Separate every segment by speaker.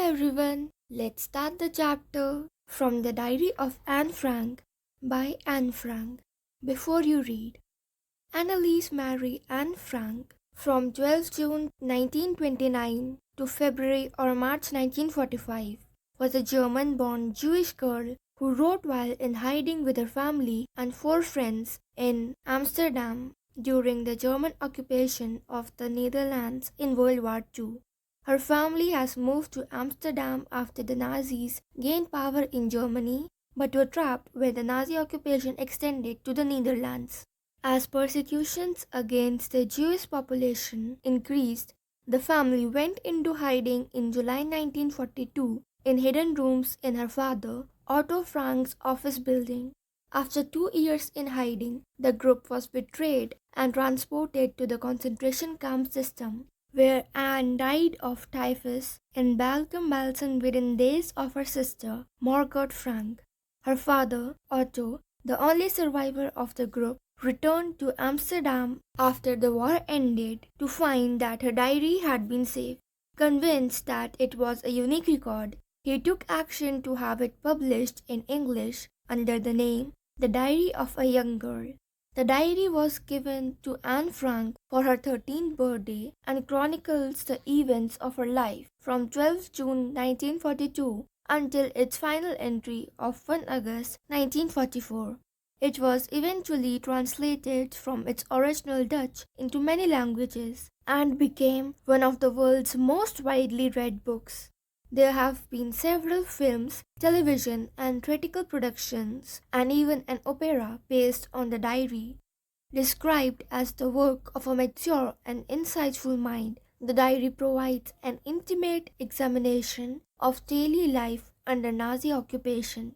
Speaker 1: everyone, let's start the chapter from the Diary of Anne Frank by Anne Frank. Before you read, Anneliese Marie Anne Frank from 12 June 1929 to February or March 1945 was a German-born Jewish girl who wrote while in hiding with her family and four friends in Amsterdam during the German occupation of the Netherlands in World War II. Her family has moved to Amsterdam after the Nazis gained power in Germany but were trapped when the Nazi occupation extended to the Netherlands. As persecutions against the Jewish population increased, the family went into hiding in July 1942 in hidden rooms in her father, Otto Frank's office building. After 2 years in hiding, the group was betrayed and transported to the concentration camp system, where Anne died of typhus in Bergen-Belsen within days of her sister, Margot Frank. Her father, Otto, the only survivor of the group, returned to Amsterdam after the war ended to find that her diary had been saved. Convinced that it was a unique record, he took action to have it published in English under the name The Diary of a Young Girl. The diary was given to Anne Frank for her 13th birthday and chronicles the events of her life from 12 June 1942 until its final entry of 1 August 1944. It was eventually translated from its original Dutch into many languages and became one of the world's most widely read books. There have been several films, television and theatrical productions, and even an opera based on the diary. Described as the work of a mature and insightful mind, the diary provides an intimate examination of daily life under Nazi occupation.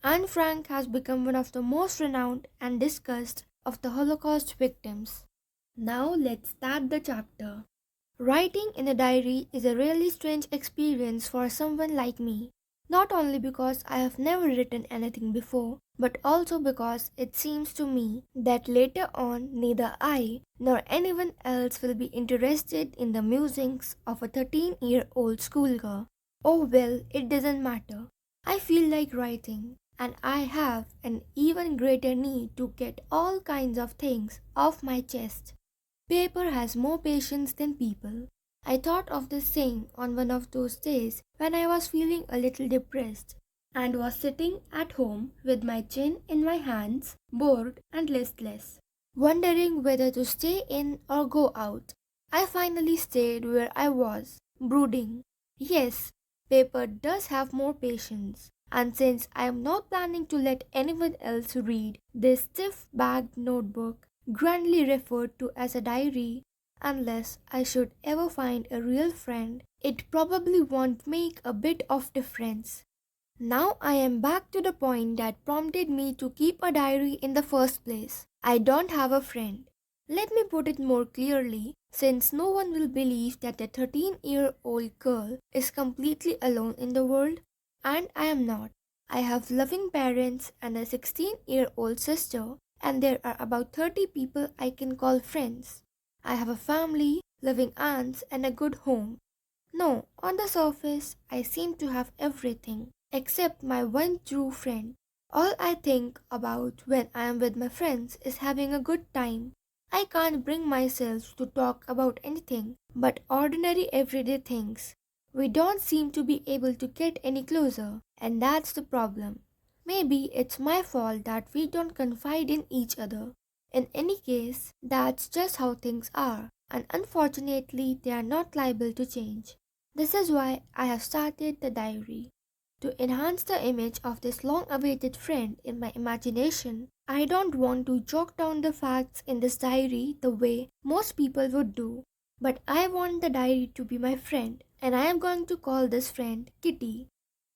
Speaker 1: Anne Frank has become one of the most renowned and discussed of the Holocaust victims. Now let's start the chapter. Writing in a diary is a really strange experience for someone like me, not only because I have never written anything before, but also because it seems to me that later on neither I nor anyone else will be interested in the musings of a 13-year-old schoolgirl. Oh well, it doesn't matter. I feel like writing, and I have an even greater need to get all kinds of things off my chest. Paper has more patience than people. I thought of this saying on one of those days when I was feeling a little depressed and was sitting at home with my chin in my hands, bored and listless, wondering whether to stay in or go out. I finally stayed where I was, brooding. Yes, paper does have more patience, and since I am not planning to let anyone else read this stiff-backed notebook, grandly referred to as a diary, unless I should ever find a real friend, it probably won't make a bit of difference. Now I am back to the point that prompted me to keep a diary in the first place. I don't have a friend. Let me put it more clearly, since no one will believe that a 13-year-old girl is completely alone in the world, and I am not. I have loving parents and a 16-year-old sister, and there are about 30 people I can call friends. I have a family, loving aunts, and a good home. No, on the surface, I seem to have everything, except my one true friend. All I think about when I am with my friends is having a good time. I can't bring myself to talk about anything but ordinary everyday things. We don't seem to be able to get any closer, and that's the problem. Maybe it's my fault that we don't confide in each other. In any case, that's just how things are, and unfortunately, they are not liable to change. This is why I have started the diary. To enhance the image of this long-awaited friend in my imagination, I don't want to jot down the facts in this diary the way most people would do, but I want the diary to be my friend, and I am going to call this friend Kitty.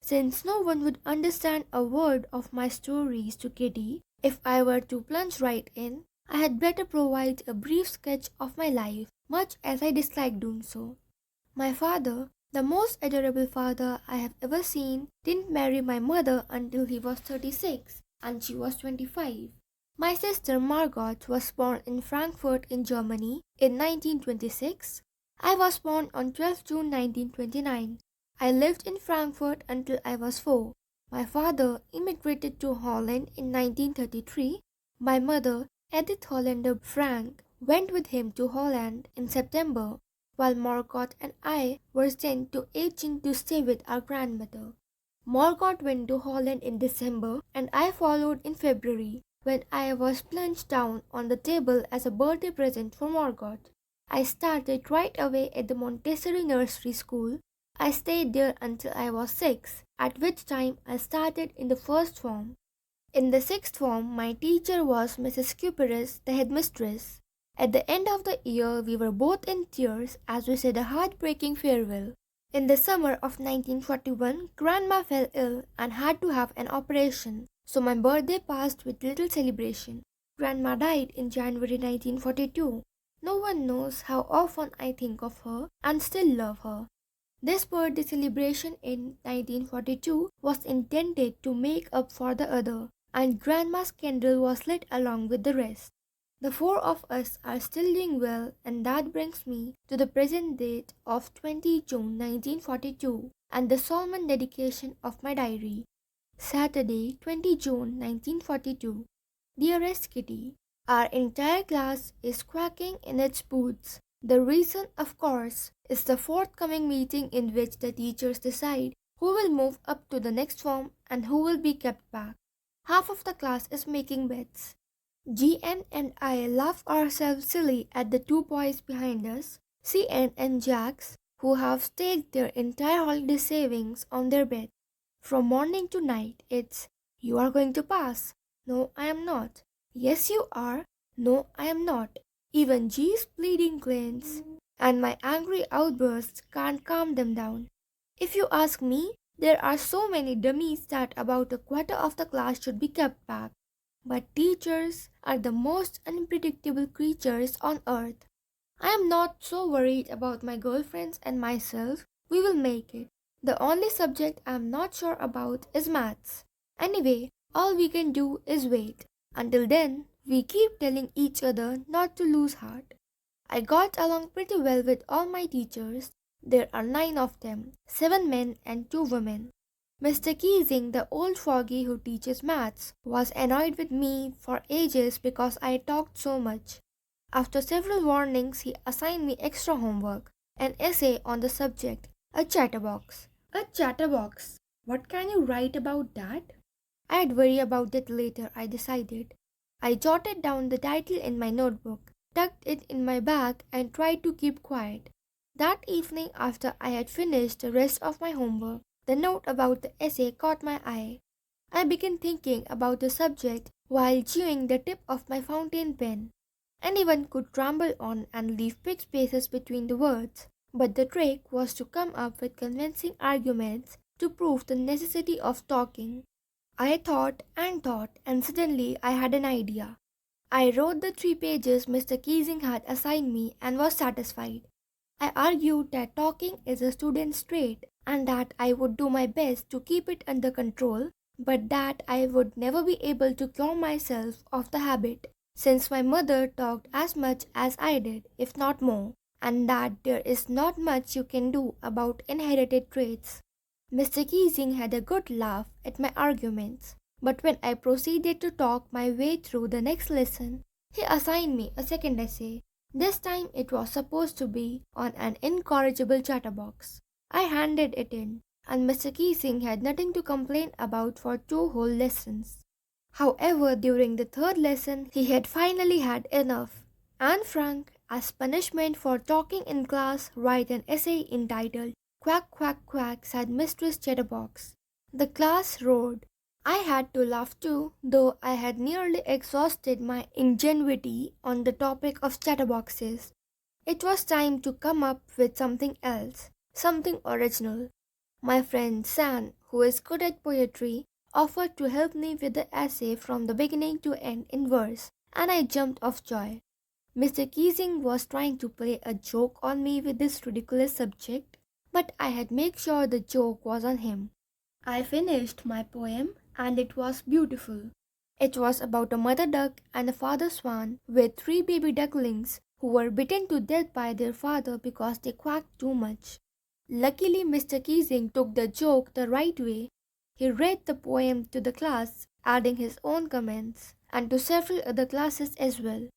Speaker 1: Since no one would understand a word of my stories to Kitty if I were to plunge right in, I had better provide a brief sketch of my life, much as I dislike doing so. My father, the most adorable father I have ever seen, didn't marry my mother until he was 36 and she was 25. My sister Margot was born in Frankfurt in Germany in 1926. I was born on 12 June 1929. I lived in Frankfurt until I was 4. My father immigrated to Holland in 1933. My mother, Edith Hollander Frank, went with him to Holland in September, while Margot and I were sent to Aachen to stay with our grandmother. Margot went to Holland in December, and I followed in February, when I was plunged down on the table as a birthday present for Margot. I started right away at the Montessori Nursery School. I stayed there until I was 6, at which time I started in the first form. In the sixth form, my teacher was Mrs. Cuperes, the headmistress. At the end of the year, we were both in tears as we said a heartbreaking farewell. In the summer of 1941, Grandma fell ill and had to have an operation, so my birthday passed with little celebration. Grandma died in January 1942. No one knows how often I think of her and still love her. This birthday celebration in 1942 was intended to make up for the other, and Grandma's candle was lit along with the rest. The four of us are still doing well, and that brings me to the present date of 20 June 1942 and the solemn dedication of my diary. Saturday, 20 June 1942. Dearest Kitty, our entire class is quacking in its boots. The reason, of course, is the forthcoming meeting in which the teachers decide who will move up to the next form and who will be kept back. Half of the class is making bets. GN and I laugh ourselves silly at the two boys behind us, CN and Jax, who have staked their entire holiday savings on their bet. From morning to night, it's, "You are going to pass." "No, I am not." "Yes, you are." "No, I am not." Even G's pleading glance and my angry outbursts can't calm them down. If you ask me, there are so many dummies that about a quarter of the class should be kept back. But teachers are the most unpredictable creatures on earth. I am not so worried about my girlfriends and myself. We will make it. The only subject I am not sure about is maths. Anyway, all we can do is wait. Until then, we keep telling each other not to lose heart. I got along pretty well with all my teachers. There are 9 of them, 7 men and 2 women. Mr. Keesing, the old fogey who teaches maths, was annoyed with me for ages because I talked so much. After several warnings, he assigned me extra homework, an essay on the subject, a chatterbox. A chatterbox? What can you write about that? I'd worry about it later, I decided. I jotted down the title in my notebook, tucked it in my bag, and tried to keep quiet. That evening, after I had finished the rest of my homework, the note about the essay caught my eye. I began thinking about the subject while chewing the tip of my fountain pen. Anyone could ramble on and leave big spaces between the words, but the trick was to come up with convincing arguments to prove the necessity of talking. I thought, and suddenly I had an idea. I wrote the 3 pages Mr. Keesing had assigned me and was satisfied. I argued that talking is a student's trait and that I would do my best to keep it under control, but that I would never be able to cure myself of the habit, since my mother talked as much as I did, if not more, and that there is not much you can do about inherited traits. Mr. Keesing had a good laugh at my arguments, but when I proceeded to talk my way through the next lesson, he assigned me a second essay. This time it was supposed to be on an incorrigible chatterbox. I handed it in, and Mr. Keesing had nothing to complain about for 2 whole lessons. However, during the 3rd lesson, he had finally had enough. Anne Frank, as punishment for talking in class, write an essay entitled "Quack, Quack, Quack," said Mistress Chatterbox. The class roared. I had to laugh too, though I had nearly exhausted my ingenuity on the topic of chatterboxes. It was time to come up with something else, something original. My friend San, who is good at poetry, offered to help me with the essay from the beginning to end in verse, and I jumped of joy. Mr. Keesing was trying to play a joke on me with this ridiculous subject, but I had made sure the joke was on him. I finished my poem, and it was beautiful. It was about a mother duck and a father swan with 3 baby ducklings who were bitten to death by their father because they quacked too much. Luckily, Mr. Keesing took the joke the right way. He read the poem to the class, adding his own comments, and to several other classes as well.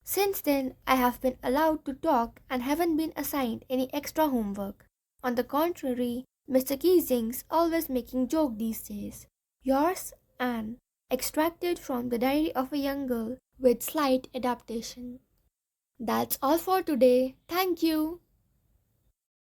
Speaker 1: Since then, I have been allowed to talk and haven't been assigned any extra homework. On the contrary, Mr. Keesing's always making joke these days. Yours, Anne. Extracted from the Diary of a Young Girl with slight adaptation. That's all for today. Thank you.